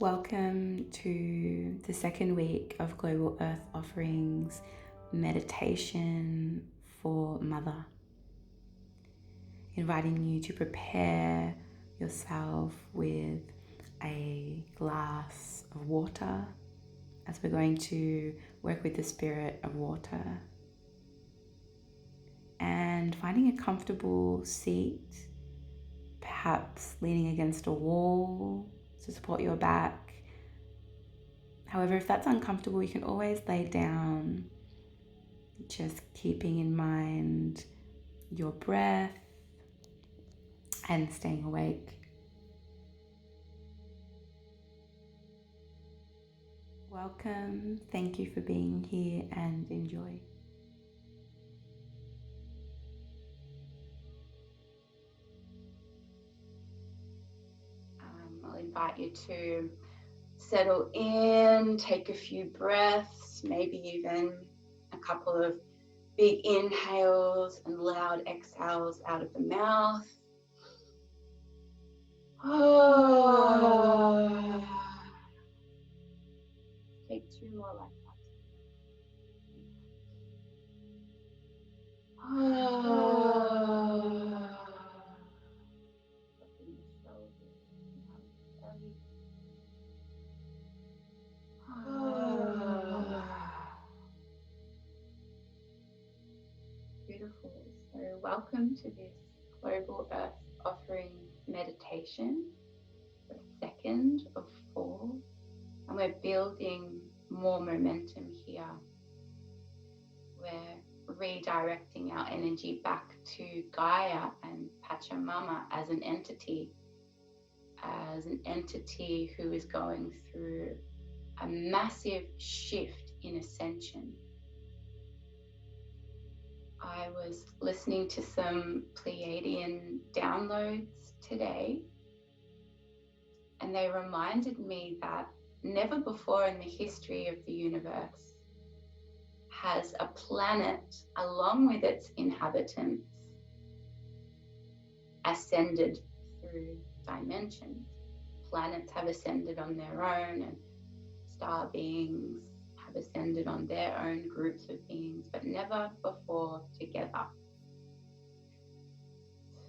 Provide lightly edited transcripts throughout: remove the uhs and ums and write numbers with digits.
Welcome to the second week of Global Earth Offerings meditation for Mother. Inviting you to prepare yourself with a glass of water as we're going to work with the spirit of water. And finding a comfortable seat, perhaps leaning against a wall to support your back. However, if that's uncomfortable, you can always lay down, just keeping in mind your breath and staying awake. Welcome, thank you for being here and enjoy. I'll invite you to settle in, take a few breaths, maybe even a couple of big inhales and loud exhales out of the mouth. Take two more like that. Beautiful. So welcome to this Global Earth Offering meditation, the second of 4. And we're building more momentum here. We're redirecting our energy back to Gaia and Pachamama as an entity who is going through a massive shift in ascension. I was listening to some Pleiadian downloads today, and they reminded me that never before in the history of the universe has a planet, along with its inhabitants, ascended through dimensions. Planets have ascended on their own, and star beings have ascended on their own groups of beings, but never before together.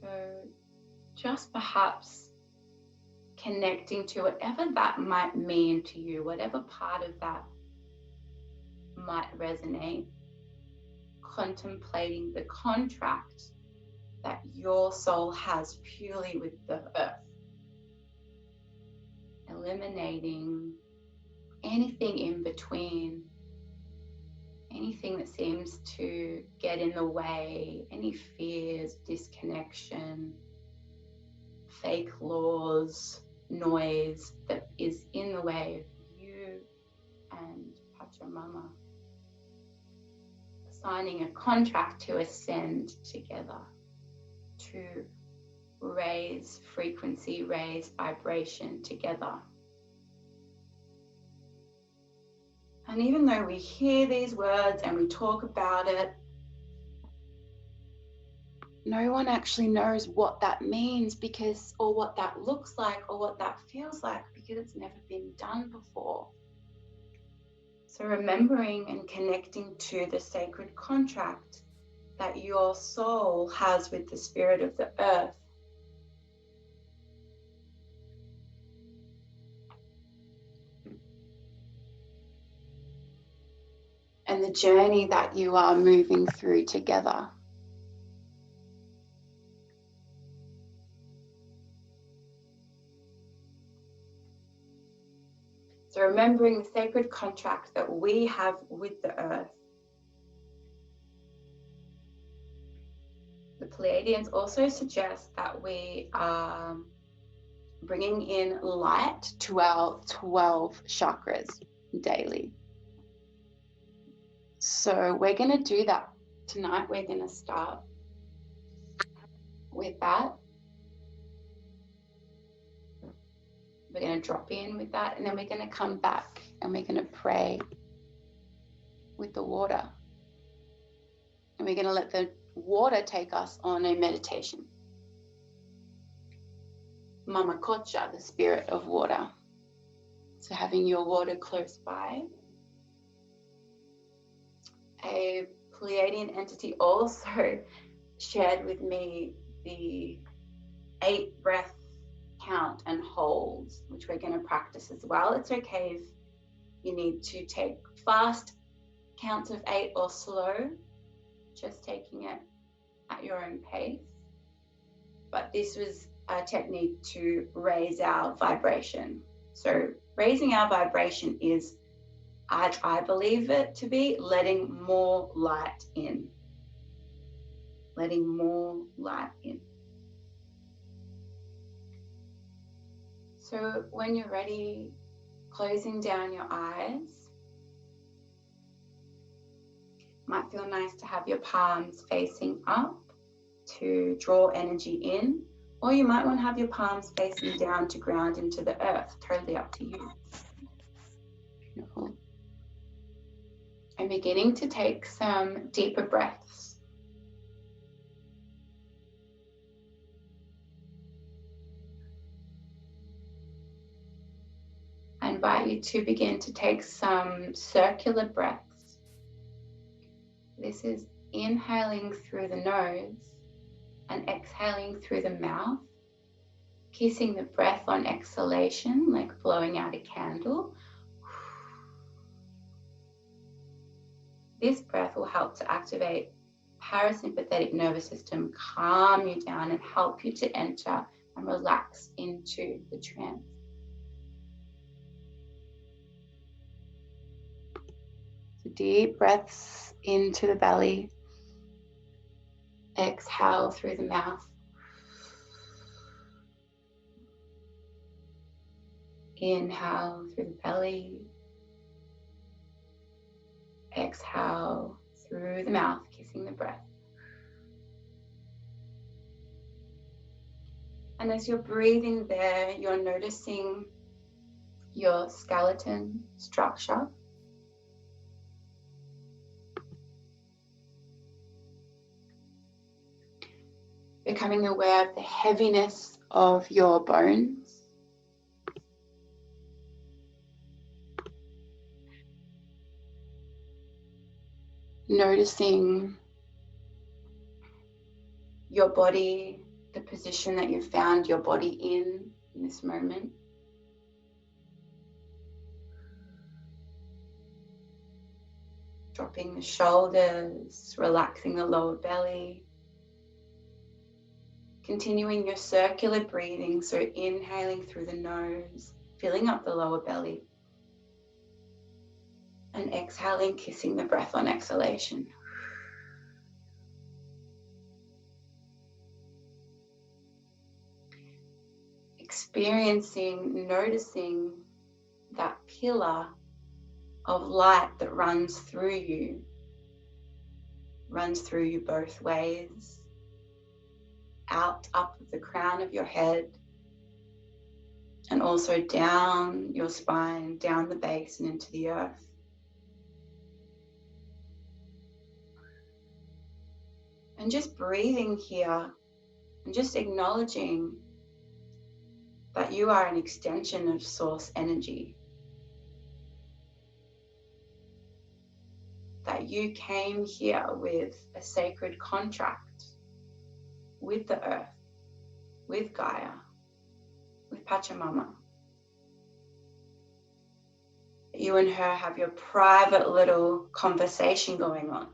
So just perhaps connecting to whatever that might mean to you, whatever part of that might resonate, contemplating the contract that your soul has purely with the earth, eliminating anything in between, anything that seems to get in the way, any fears, disconnection, fake laws, noise that is in the way of you and Pachamama. Signing a contract to ascend together, to raise frequency, raise vibration together. And even though we hear these words and we talk about it, no one actually knows what that means or what that looks like, or what that feels like, because it's never been done before. So remembering and connecting to the sacred contract that your soul has with the spirit of the earth. And the journey that you are moving through together. So remembering the sacred contract that we have with the earth. The Pleiadians also suggest that we are bringing in light to our 12 chakras daily. So we're going to do that tonight. We're going to start with that. We're going to drop in with that, and then we're going to come back and we're going to pray with the water. And we're going to let the water take us on a meditation. Mama Kocha, the spirit of water. So having your water close by. A Pleiadian entity also shared with me the 8 breath count and holds, which we're going to practice as well. It's okay if you need to take fast counts of 8 or slow, just taking it at your own pace. But this was a technique to raise our vibration. So raising our vibration is, I believe it to be, letting more light in. Letting more light in. So when you're ready, closing down your eyes. Might feel nice to have your palms facing up to draw energy in, or you might want to have your palms facing down to ground into the earth. Totally up to you. Beautiful. And beginning to take some deeper breaths. I invite you to begin to take some circular breaths. This is inhaling through the nose and exhaling through the mouth, kissing the breath on exhalation, like blowing out a candle. This breath will help to activate parasympathetic nervous system, calm you down and help you to enter and relax into the trance. So deep breaths into the belly, exhale through the mouth. Inhale through the belly, exhale through the mouth, kissing the breath. And as you're breathing there, you're noticing your skeleton structure. Becoming aware of the heaviness of your bones. Noticing your body, the position that you found your body in this moment. Dropping the shoulders, relaxing the lower belly. Continuing your circular breathing, so inhaling through the nose, filling up the lower belly. And exhaling, kissing the breath on exhalation. Experiencing, noticing that pillar of light that runs through you both ways, out up of the crown of your head, and also down your spine, down the base and into the earth. And just breathing here and just acknowledging that you are an extension of source energy. That you came here with a sacred contract with the earth, with Gaia, with Pachamama. You and her have your private little conversation going on.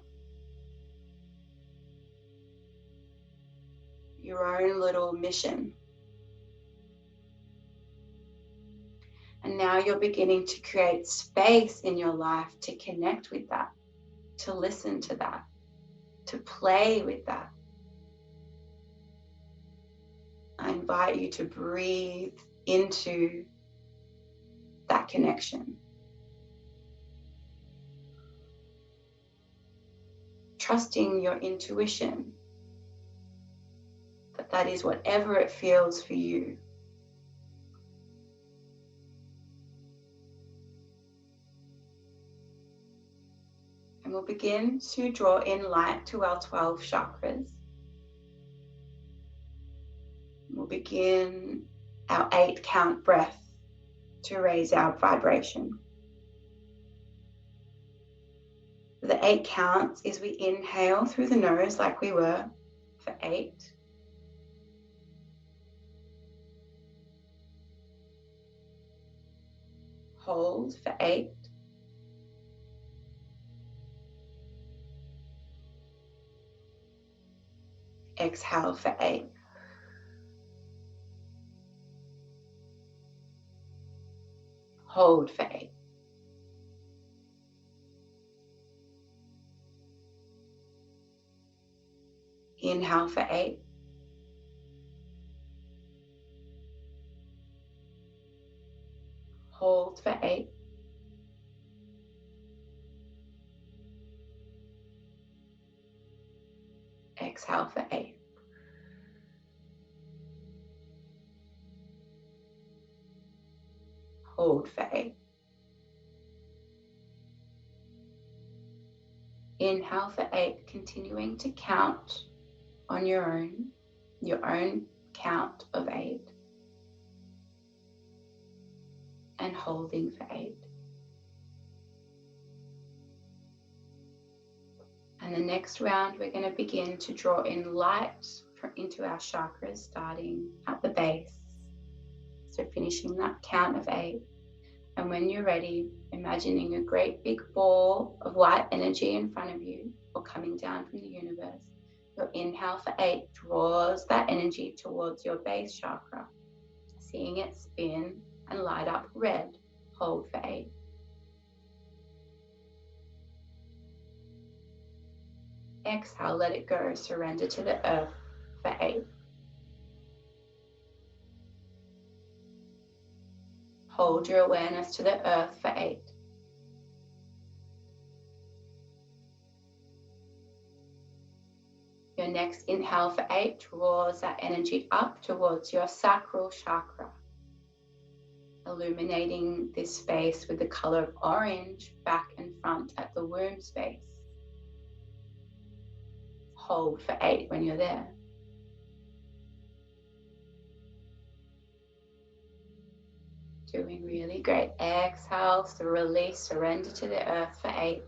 Your own little mission. And now you're beginning to create space in your life to connect with that, to listen to that, to play with that. I invite you to breathe into that connection. Trusting your intuition, that is whatever it feels for you. And we'll begin to draw in light to our 12 chakras. We'll begin our 8 count breath to raise our vibration. The 8 counts is we inhale through the nose like we were for 8. Hold for 8. Exhale for 8. Hold for 8. Inhale for 8. Hold for 8. Exhale for 8. Hold for 8. Inhale for 8, continuing to count on your own count of 8. And holding for 8. And the next round, we're going to begin to draw in light into our chakras, starting at the base. So finishing that count of 8. And when you're ready, imagining a great big ball of white energy in front of you or coming down from the universe. Your inhale for 8 draws that energy towards your base chakra, seeing it spin and light up red. Hold for 8. Exhale, let it go. Surrender to the earth for 8. Hold your awareness to the earth for 8. Your next inhale for 8 draws that energy up towards your sacral chakra, illuminating this space with the color of orange back and front at the womb space. Hold for 8 when you're there. Doing really great. Exhale, so release, surrender to the earth for 8.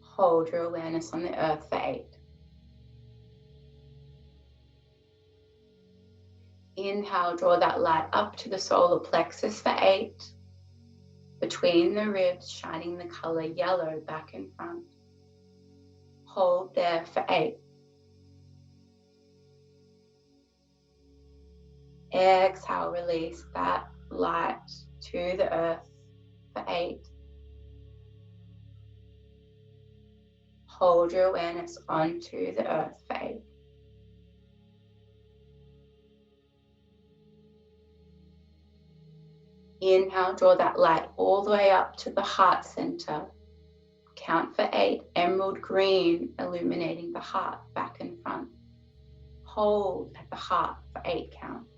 Hold your awareness on the earth for 8. Inhale, draw that light up to the solar plexus for 8. Between the ribs, shining the color yellow back and front. Hold there for 8. Exhale, release that light to the earth for 8. Hold your awareness onto the earth for 8. Inhale, draw that light all the way up to the heart center. Count for 8, emerald green, illuminating the heart back and front. Hold at the heart for 8 counts.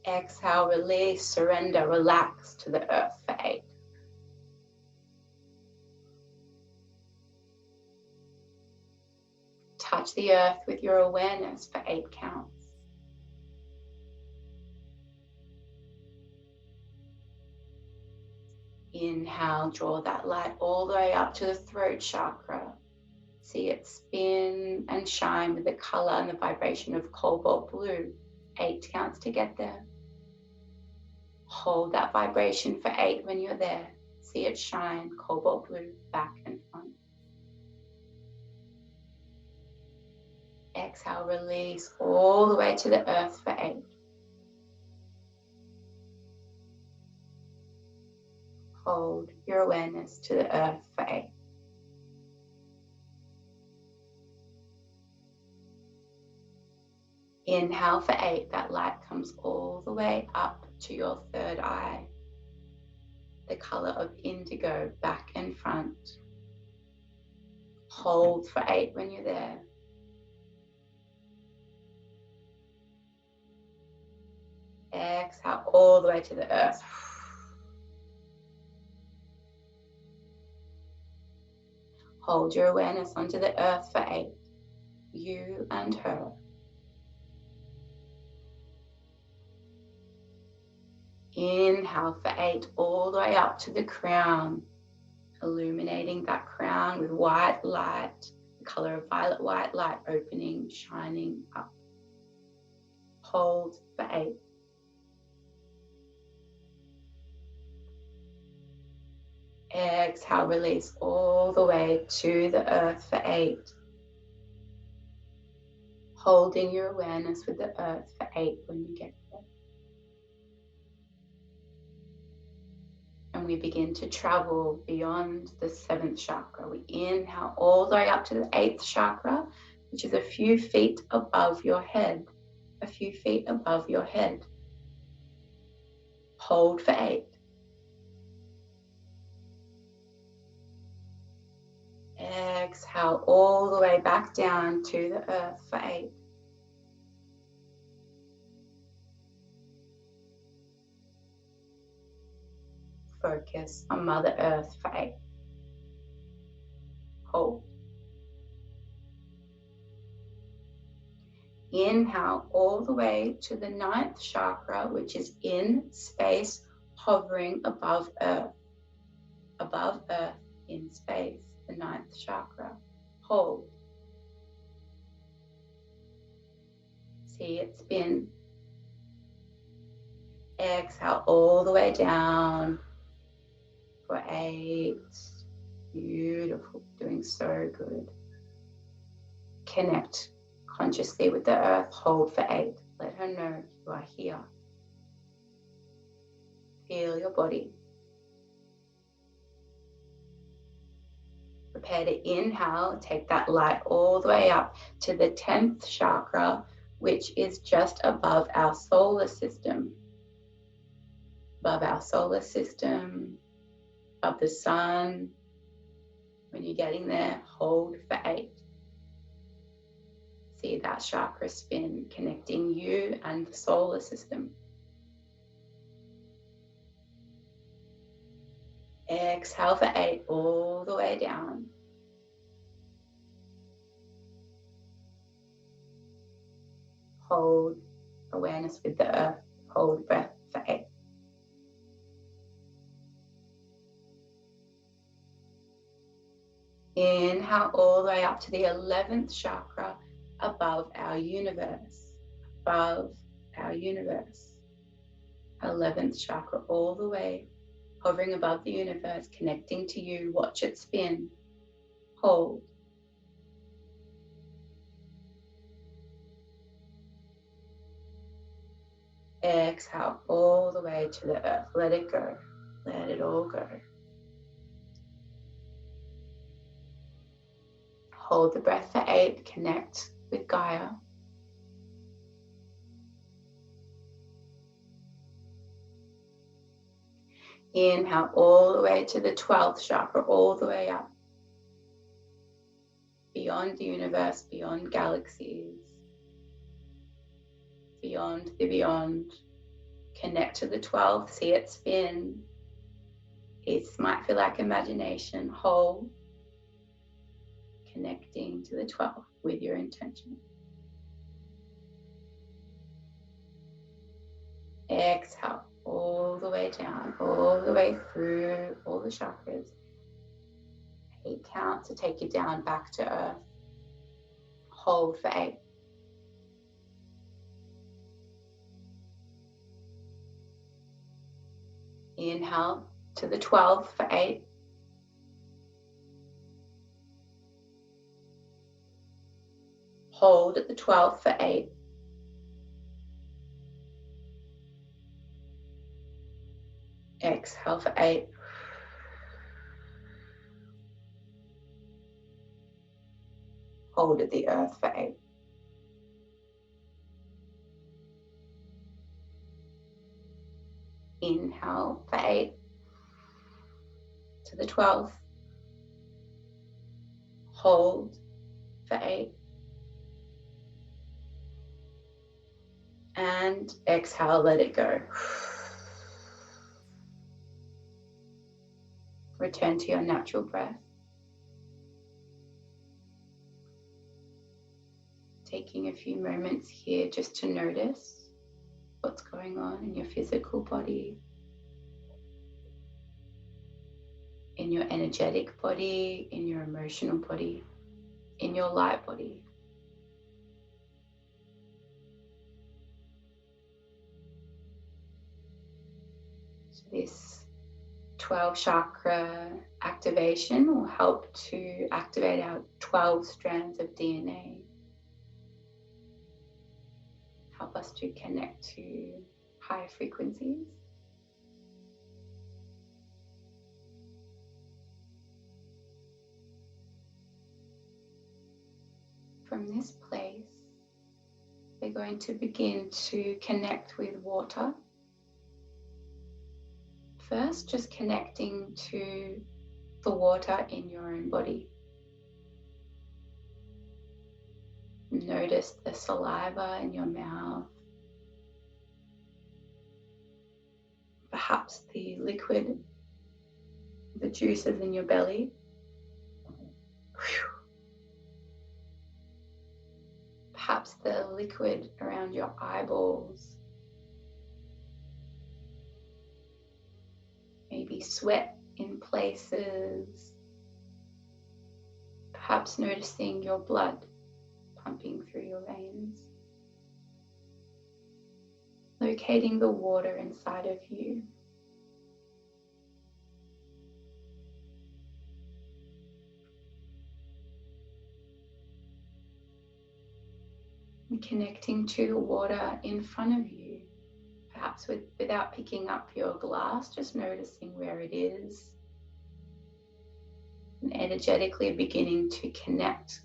Exhale, release, surrender, relax to the earth for 8. Touch the earth with your awareness for 8 counts. Inhale, draw that light all the way up to the throat chakra. See it spin and shine with the color and the vibration of cobalt blue. 8 counts to get there. Hold that vibration for 8 when you're there. See it shine, cobalt blue, back and front. Exhale, release all the way to the earth for 8. Hold your awareness to the earth for 8. Inhale for 8, that light comes all the way up to your third eye. The color of indigo, back and front. Hold for 8 when you're there. Exhale all the way to the earth. Hold your awareness onto the earth for 8. You and her. Inhale for 8, all the way up to the crown, illuminating that crown with white light, the color of violet white light, opening, shining up. Hold for 8. Exhale, release all the way to the earth for 8. Holding your awareness with the earth for 8 when you get there. And we begin to travel beyond the 7th chakra. We inhale all the way up to the 8th chakra, which is a few feet above your head. A few feet above your head. Hold for 8. Exhale all the way back down to the earth for 8. Focus on Mother Earth for 8. Hold. Inhale all the way to the 9th chakra, which is in space, hovering above Earth. Above Earth, in space, the 9th chakra. Hold. See it spin. Exhale all the way down for 8. Beautiful, doing so good. Connect consciously with the earth. Hold for 8. Let her know you are here. Feel your body. Prepare to inhale. Take that light all the way up to the 10th chakra, which is just above our solar system. Above our solar system, above the sun. When you're getting there, hold for 8. See that chakra spin, connecting you and the solar system. Exhale for 8, all the way down. Hold awareness with the earth. Hold breath for 8. Inhale all the way up to the 11th chakra, above our universe. Above our universe. 11th chakra all the way, hovering above the universe, connecting to you. Watch it spin. Hold. Exhale all the way to the earth. Let it go. Let it all go. Hold the breath for 8. Connect with Gaia. Inhale all the way to the 12th chakra, all the way up. Beyond the universe, beyond galaxies. Beyond the beyond. Connect to the 12th, see it spin. It might feel like imagination. Hold. Connecting to the 12th with your intention. Exhale all the way down, all the way through all the chakras. 8 counts to take you down back to earth. Hold for 8. Inhale to the 12th for 8. Hold at the 12th for 8. Exhale for 8. Hold at the earth for 8. Inhale for 8 to the 12th. Hold for 8. And exhale, let it go. Return to your natural breath. taking a few moments here just to notice what's going on in your physical body, in your energetic body, in your emotional body, in your light body. So this 12 chakra activation will help to activate our 12 strands of DNA. Help us to connect to higher frequencies. From this place, we're going to begin to connect with water. First, just connecting to the water in your own body. Notice the saliva in your mouth, perhaps the liquid, the juices in your belly. Perhaps the liquid around your eyeballs. Maybe sweat in places. Perhaps noticing your blood pumping through your veins. Locating the water inside of you. And connecting to the water in front of you. Perhaps without picking up your glass, just noticing where it is. And energetically beginning to connect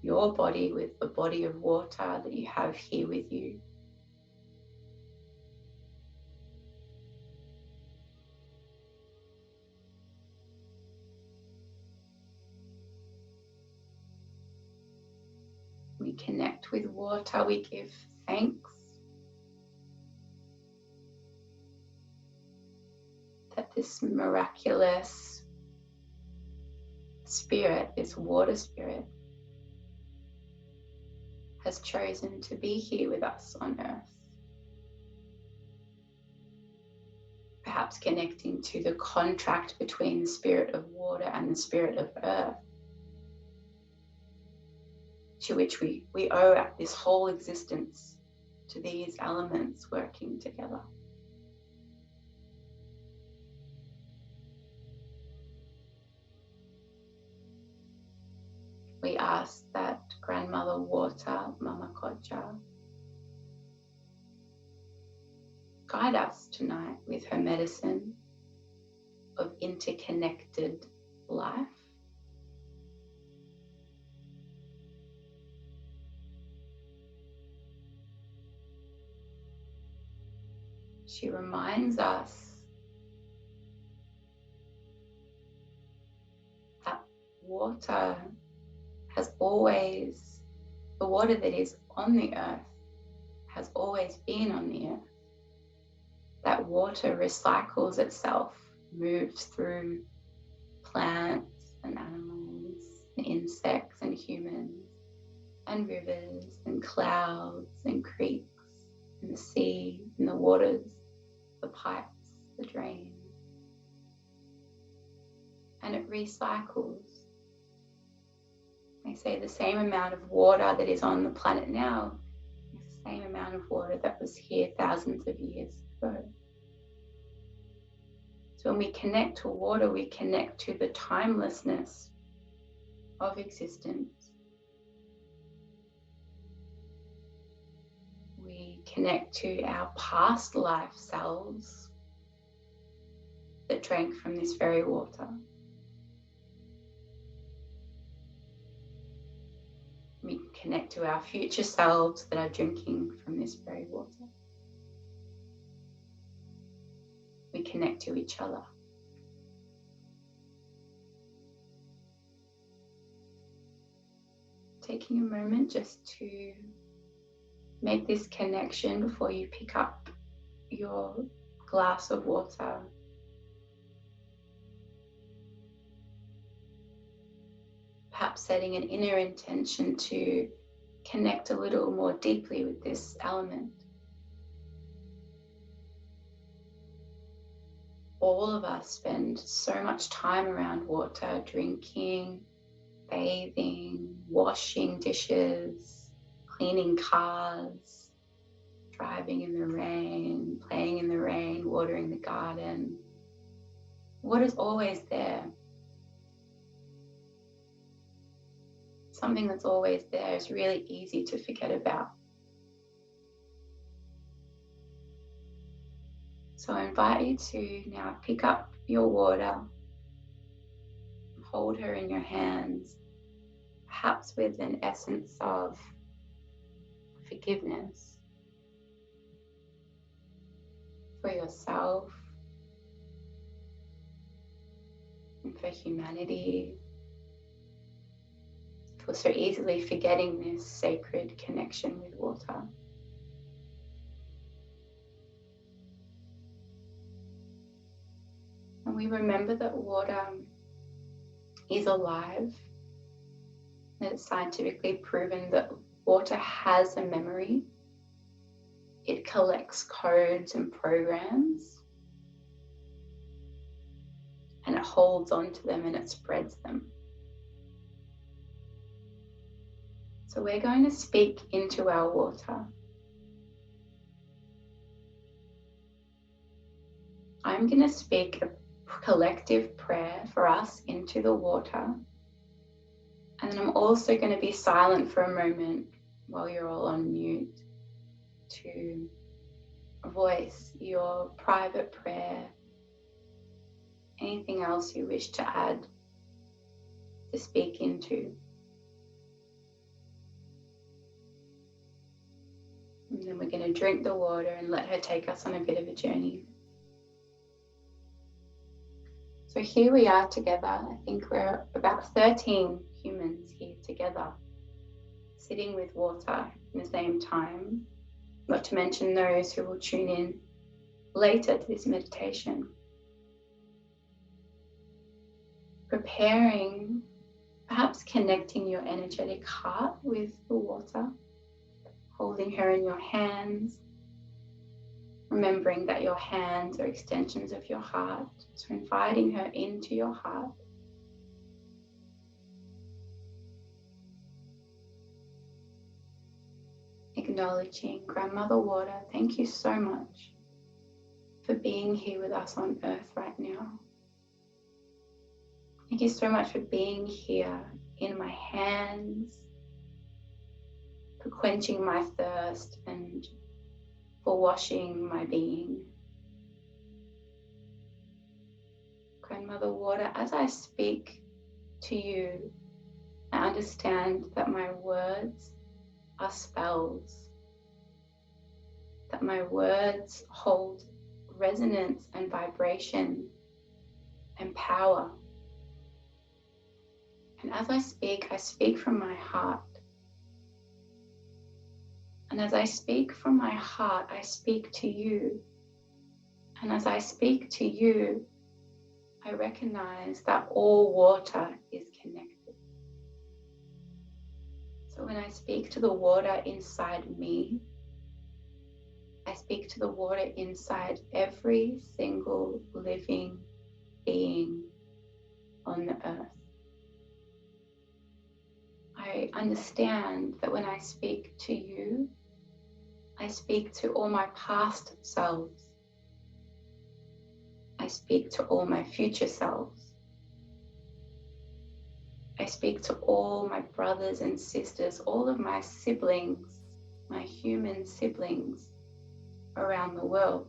your body with the body of water that you have here with you. We connect with water, we give thanks that this miraculous spirit, this water spirit, has chosen to be here with us on earth. Perhaps connecting to the contract between the spirit of water and the spirit of earth, to which we owe this whole existence, to these elements working together. We ask that Grandmother Water, Mama Koja, guide us tonight with her medicine of interconnected life. She reminds us that water has always, the water that is on the earth has always been on the earth. That water recycles itself, moves through plants and animals, and insects and humans, and rivers and clouds and creeks and the sea and the waters, the pipes, the drains. And it recycles. They say the same amount of water that is on the planet now is the same amount of water that was here thousands of years ago. So when we connect to water, we connect to the timelessness of existence. We connect to our past life selves that drank from this very water. We connect to our future selves that are drinking from this very water. We connect to each other. Taking a moment just to make this connection before you pick up your glass of water. Perhaps perhaps setting an inner intention to connect a little more deeply with this element. All of us spend so much time around water, drinking, bathing, washing dishes, cleaning cars, driving in the rain, playing in the rain, watering the garden. Water's always there. Something that's always there is really easy to forget about. So I invite you to now pick up your water, hold her in your hands, perhaps with an essence of forgiveness for yourself and for humanity, for so easily forgetting this sacred connection with water. And we remember that water is alive, that it's scientifically proven that water has a memory. It collects codes and programs, and it holds on to them and it spreads them. So we're going to speak into our water. I'm going to speak a collective prayer for us into the water. And then I'm also going to be silent for a moment while you're all on mute to voice your private prayer, anything else you wish to add, to speak into. And then we're going to drink the water and let her take us on a bit of a journey. So here we are together. I think we're about 13 humans here together, sitting with water in the same time, not to mention those who will tune in later to this meditation. Preparing, perhaps connecting your energetic heart with the water, holding her in your hands, remembering that your hands are extensions of your heart. So inviting her into your heart. Acknowledging Grandmother Water, thank you so much for being here with us on earth right now. Thank you so much for being here in my hands, for quenching my thirst and for washing my being. Grandmother Water, as I speak to you, I understand that my words are spells, that my words hold resonance and vibration and power. And as I speak from my heart. And as I speak from my heart, I speak to you. And as I speak to you, I recognize that all water is connected. So when I speak to the water inside me, I speak to the water inside every single living being on the earth. I understand that when I speak to you, I speak to all my past selves. I speak to all my future selves. I speak to all my brothers and sisters, all of my siblings, my human siblings around the world.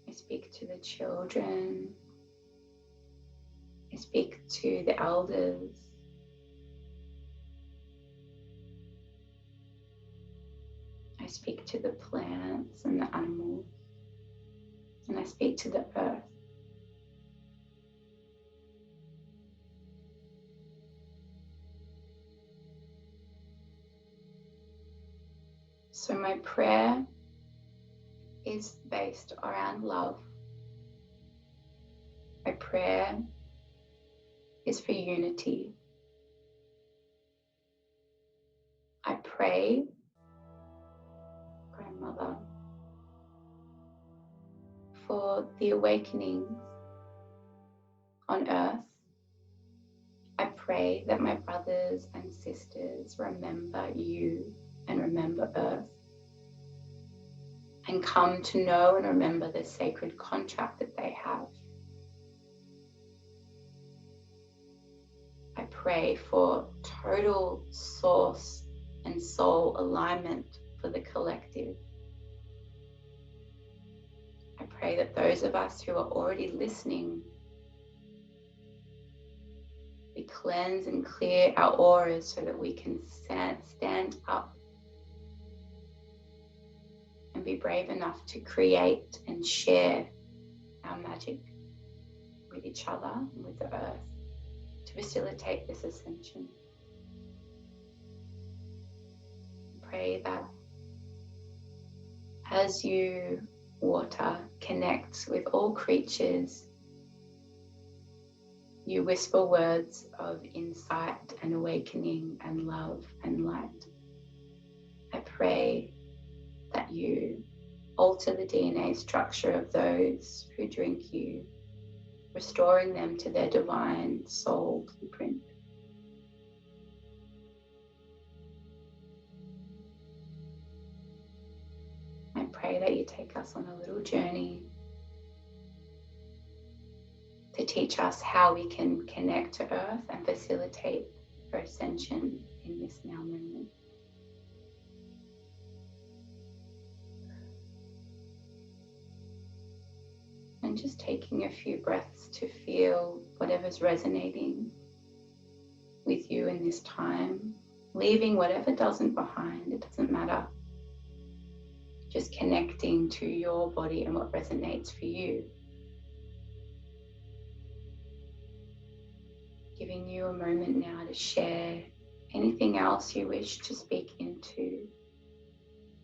I speak to the children. I speak to the elders. I speak to the plants and the animals. And I speak to the earth. So my prayer is based around love. prayer is for unity. I pray, Grandmother, for the awakenings on earth. I pray that my brothers and sisters remember you and remember earth, and come to know and remember the sacred contract that they have. I pray for total source and soul alignment for the collective. I pray that those of us who are already listening, we cleanse and clear our auras so that we can stand up and be brave enough to create and share our magic with each other and with the earth to facilitate this ascension. Pray that as you, water, connects with all creatures, you whisper words of insight and awakening and love and light. I pray that you alter the DNA structure of those who drink you, restoring them to their divine soul blueprint. I pray that you take us on a little journey to teach us how we can connect to earth and facilitate her ascension in this now moment. And just taking a few breaths to feel whatever's resonating with you in this time, leaving whatever doesn't behind, it doesn't matter. Just connecting to your body and what resonates for you. Giving you a moment now to share anything else you wish to speak into,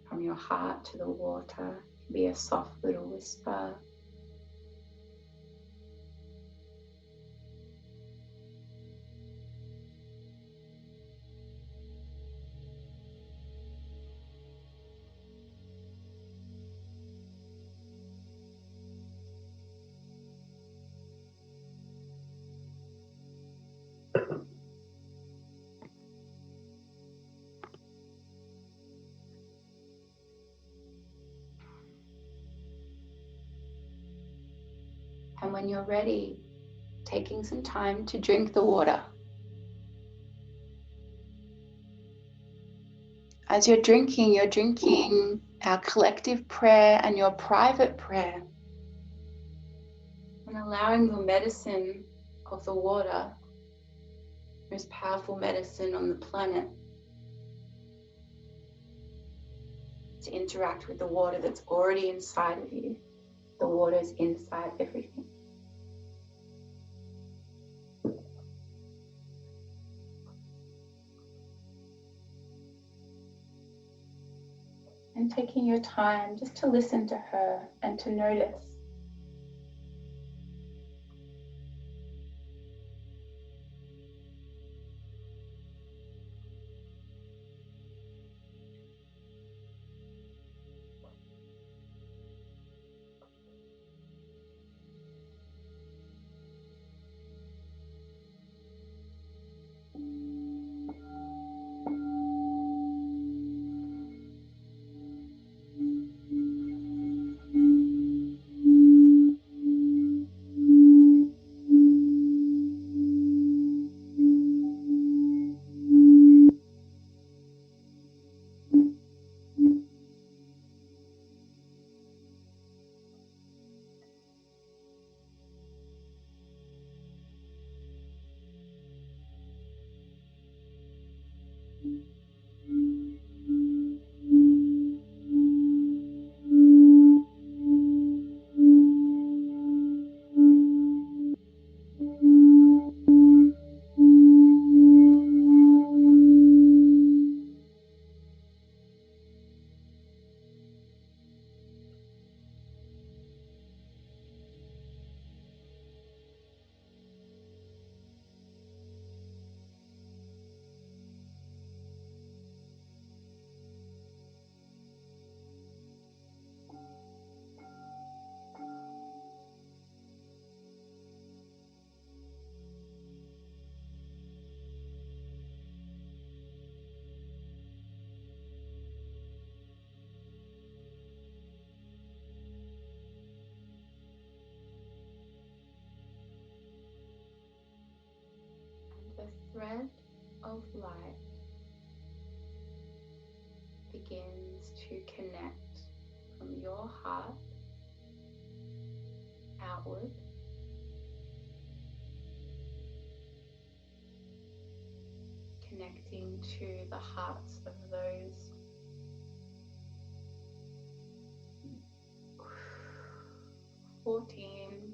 from your heart to the water. It can be a soft little whisper. And when you're ready, taking some time to drink the water. As you're drinking our collective prayer and your private prayer, and allowing the medicine of the water, most powerful medicine on the planet, to interact with the water that's already inside of you. The water is inside everything. And taking your time just to listen to her and to notice. thread of light begins to connect from your heart outward, connecting to the hearts of those 14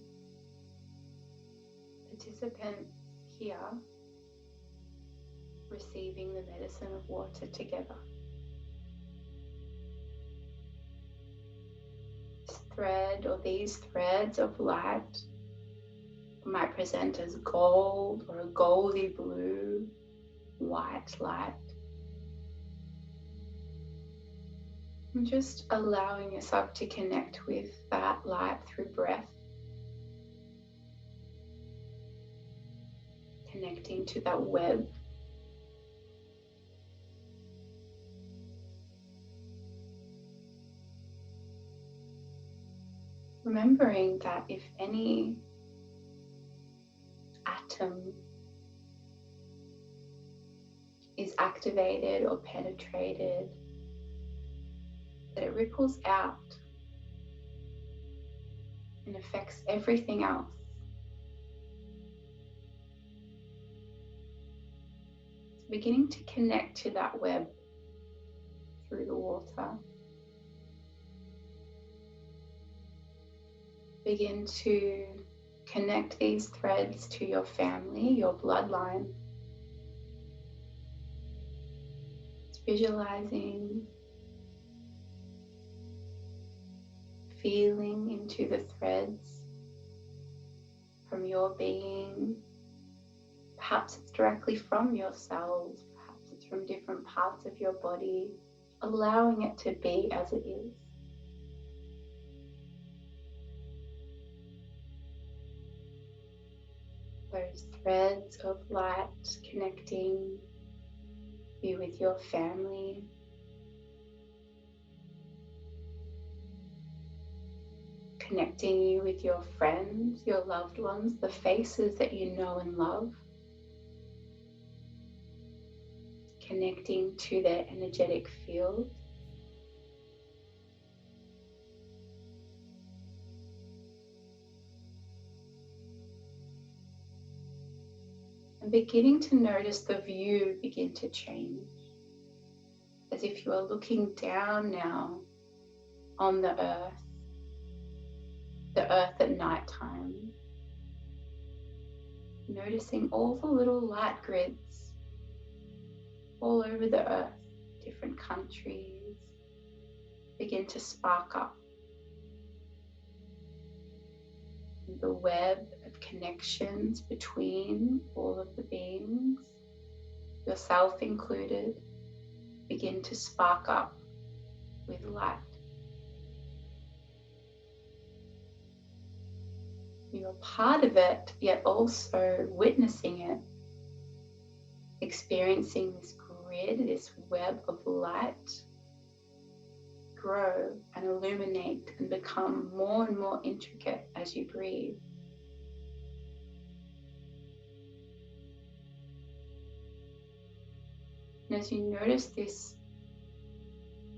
participants here receiving the medicine of water together. This thread or these threads of light might present as gold or a goldy blue, white light. And just allowing yourself to connect with that light through breath. Connecting to that web. Remembering that if any atom is activated or penetrated, that it ripples out and affects everything else. So beginning to connect to that web through the water. Begin to connect these threads to your family, your bloodline. Visualizing, feeling into the threads from your being. Perhaps it's directly from your cells, perhaps it's from different parts of your body, allowing it to be as it is. Those threads of light connecting you with your family, connecting you with your friends, your loved ones, the faces that you know and love, connecting to their energetic field. And beginning to notice the view begin to change, as if you are looking down now on the earth at nighttime, noticing all the little light grids all over the earth, different countries, begin to spark up. The web of connections between all of the beings, yourself included, begin to spark up with light. You're part of it, yet also witnessing it, experiencing this grid, this web of light grow and illuminate and become more and more intricate as you breathe. And as you notice this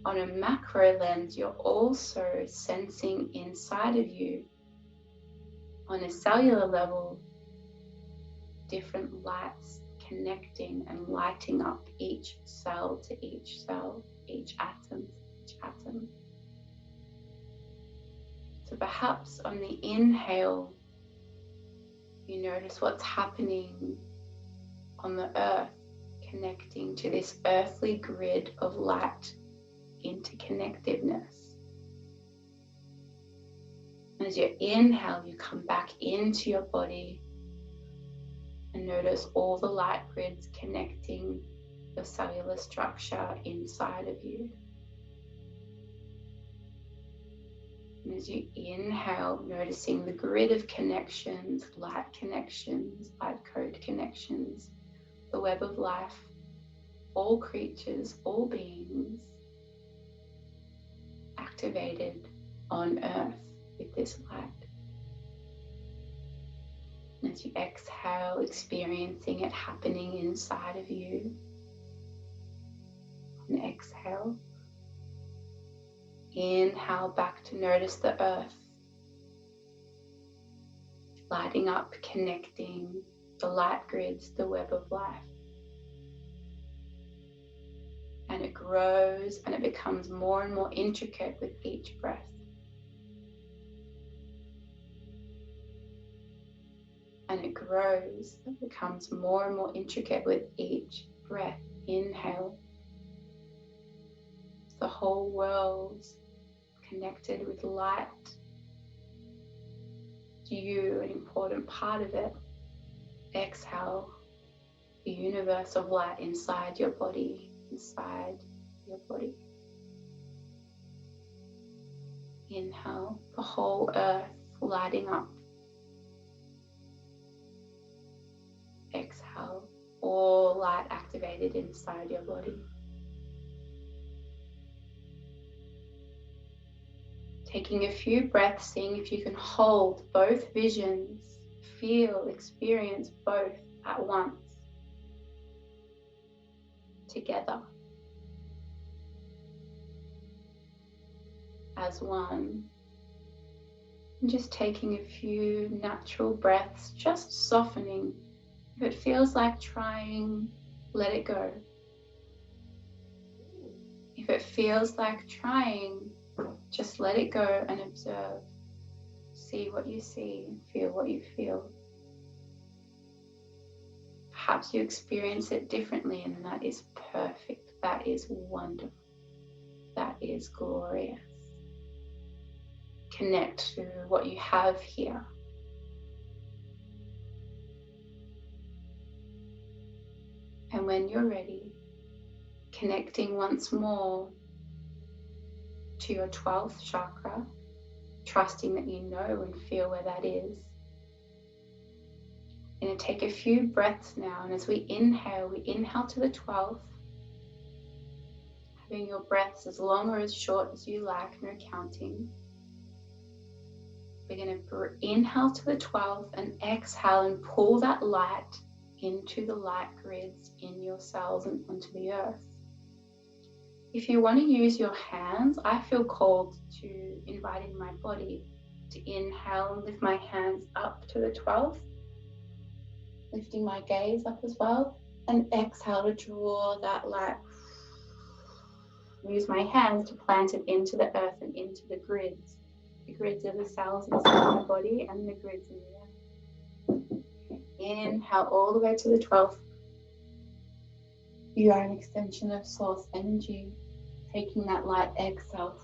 on a macro lens, you're also sensing inside of you, on a cellular level, different lights connecting and lighting up each cell to each cell, each atom to each atom. So perhaps on the inhale, you notice what's happening on the earth, connecting to this earthly grid of light, interconnectedness. And as you inhale, you come back into your body and notice all the light grids connecting the cellular structure inside of you. And as you inhale, noticing the grid of connections, light code connections, the web of life, all creatures, all beings activated on earth with this light. And as you exhale, experiencing it happening inside of you. And exhale. Inhale back to notice the earth lighting up, connecting the light grids, the web of life. And it grows and it becomes more and more intricate with each breath. And it grows and becomes more and more intricate with each breath. Inhale. The whole world's connected with light. You, an important part of it. Exhale. The universe of light inside your body, inside your body. Inhale, the whole earth lighting up. Exhale, all light activated inside your body. Taking a few breaths, seeing if you can hold both visions, feel, experience both at once, together, as one. And just taking a few natural breaths, just softening. If it feels like trying, let it go. If it feels like trying, just let it go and observe. See what you see, feel what you feel. Perhaps you experience it differently, and that is perfect. That is wonderful. That is glorious. Connect to what you have here. And when you're ready, connecting once more to your 12th chakra, trusting that you know and feel where that is. Going to take a few breaths now, and as we inhale to the 12th, having your breaths as long or as short as you like, no counting. We're going to inhale to the 12th and exhale and pull that light into the light grids in your cells and onto the earth. If you want to use your hands, I feel called to inviting my body to inhale and lift my hands up to the 12th, lifting my gaze up as well, and exhale to draw that light. Use my hands to plant it into the earth and into the grids of the cells inside my body and the grids in the earth. Inhale all the way to the 12th. You are an extension of source energy. Taking that light exhale,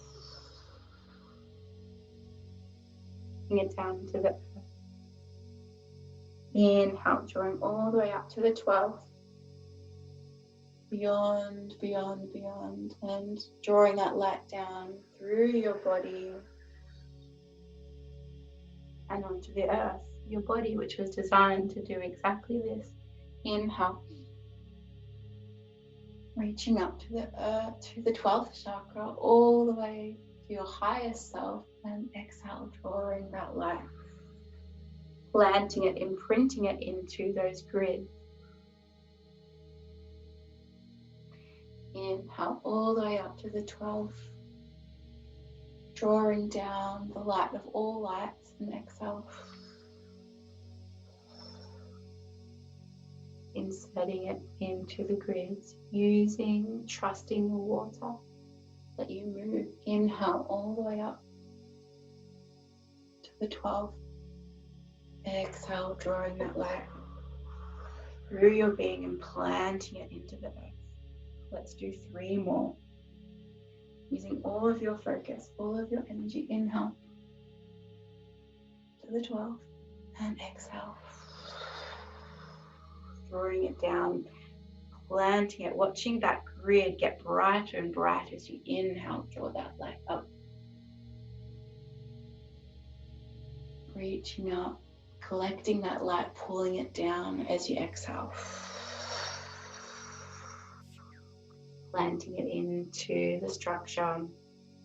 bring it down to the earth. Inhale, drawing all the way up to the 12th. Beyond, beyond, beyond, and drawing that light down through your body and onto the earth. Your body, which was designed to do exactly this. Inhale. Reaching up to the earth, to the 12th chakra, all the way to your highest self, and exhale, drawing that light, planting it, imprinting it into those grids. Inhale all the way up to the 12th, drawing down the light of all lights, and exhale, inserting it into the grids, trusting the water that you move. Inhale all the way up to the 12th. Exhale, drawing that light through your being and planting it into the earth. Let's do 3 more. Using all of your focus, all of your energy. Inhale to the 12th and exhale. Drawing it down, planting it, watching that grid get brighter and brighter as you inhale, draw that light up. Reaching up, collecting that light, pulling it down as you exhale. Planting it into the structure,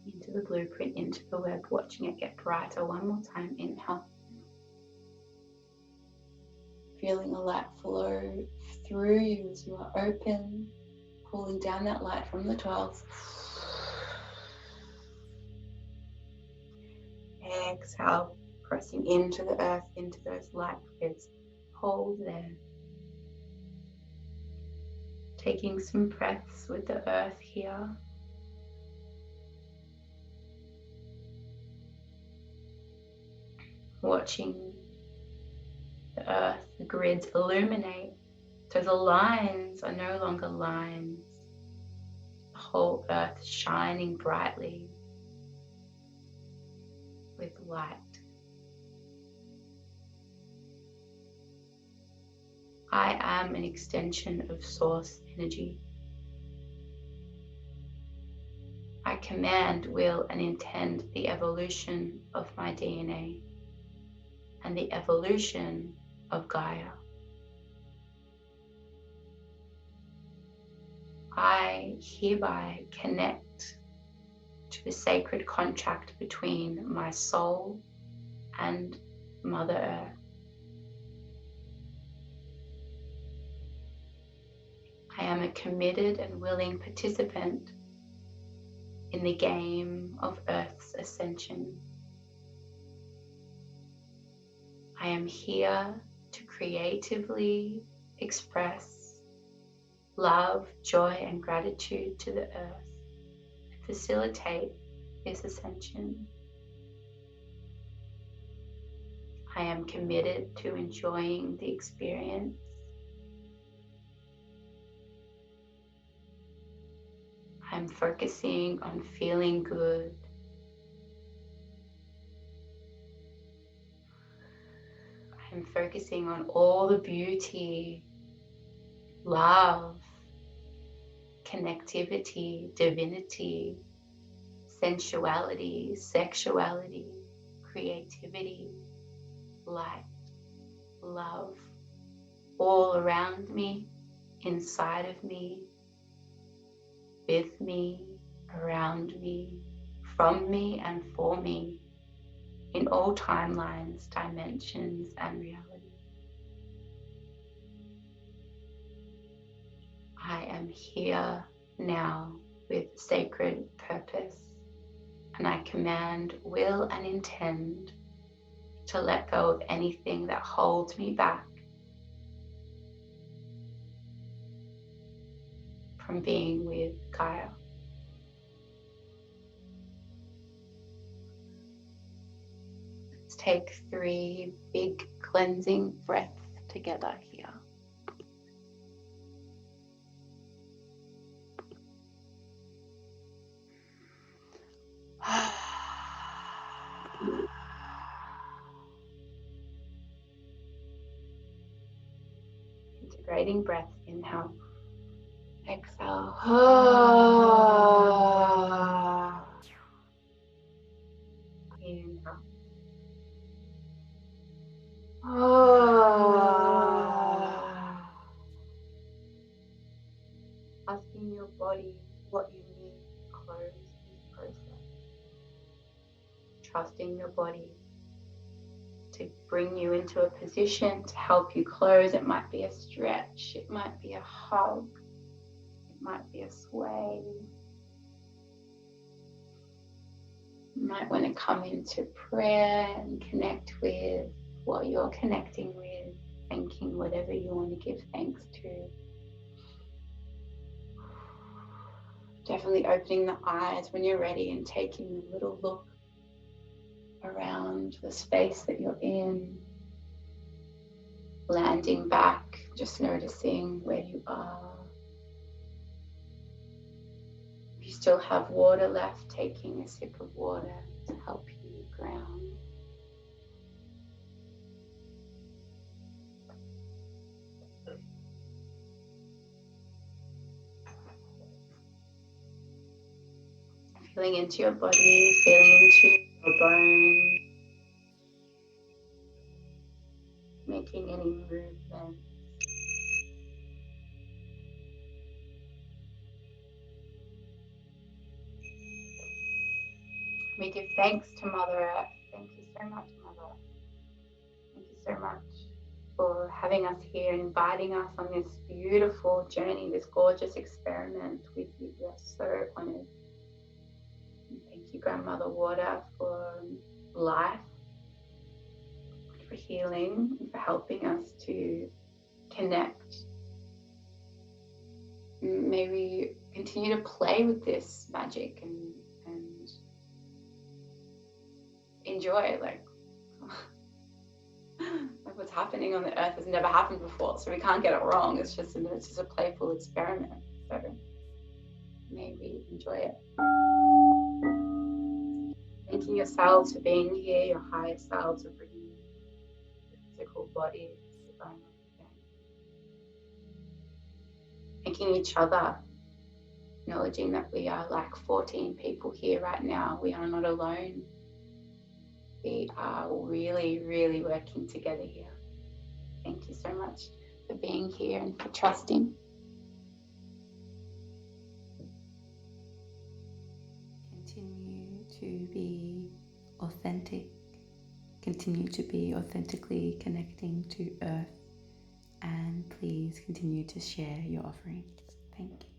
into the blueprint, into the web, watching it get brighter. One more time, inhale. feeling a light flow through you as you are open, pulling down that light from the 12th. Exhale, pressing into the earth, into those light grids. Hold there. Taking some breaths with the earth here. Watching the earth, the grids illuminate. So the lines are no longer lines. The whole earth shining brightly with light. I am an extension of source energy. I command, will, and intend the evolution of my DNA and the evolution of Gaia. I hereby connect to the sacred contract between my soul and Mother Earth. I am a committed and willing participant in the game of Earth's ascension. I am here to creatively express love, joy, and gratitude to the earth and facilitate this ascension. I am committed to enjoying the experience. I'm focusing on feeling good. I'm focusing on all the beauty, love, connectivity, divinity, sensuality, sexuality, creativity, light, love, all around me, inside of me, with me, around me, from me and for me, in all timelines, dimensions, and reality. I am here now with sacred purpose, and I command, will, and intend to let go of anything that holds me back from being with Gaia. Let's take 3 big cleansing breaths together here. Integrating breath, inhale, exhale. Inhale. Asking your body what you need to close this process. Trusting your body to bring you into a position to help you close. It might be a stretch, it might be a hug, it might be a sway. You might want to come into prayer and connect with what you're connecting with, thanking whatever you want to give thanks to. Definitely opening the eyes when you're ready and taking a little look around the space that you're in. Landing back, just noticing where you are. If you still have water left, taking a sip of water to help you ground. Feeling into your body, feeling into your bones, making any movement. We give thanks to Mother Earth. Thank you so much, Mother. Thank you so much for having us here and inviting us on this beautiful journey, this gorgeous experiment with you. We are so honored. And thank you, Grandmother Water, for life, for healing, and for helping us to connect. May we continue to play with this magic and enjoy like what's happening on the earth has never happened before, so we can't get it wrong. It's just a playful experiment, so may we enjoy it. Thanking yourselves for being here, your higher selves for bringing the physical body. Thanking each other, acknowledging that we are like 14 people here right now. We are not alone. We are really, really working together here. Thank you so much for being here and for trusting. Continue to be authentic. Continue to be authentically connecting to Earth. And please continue to share your offering. Thank you.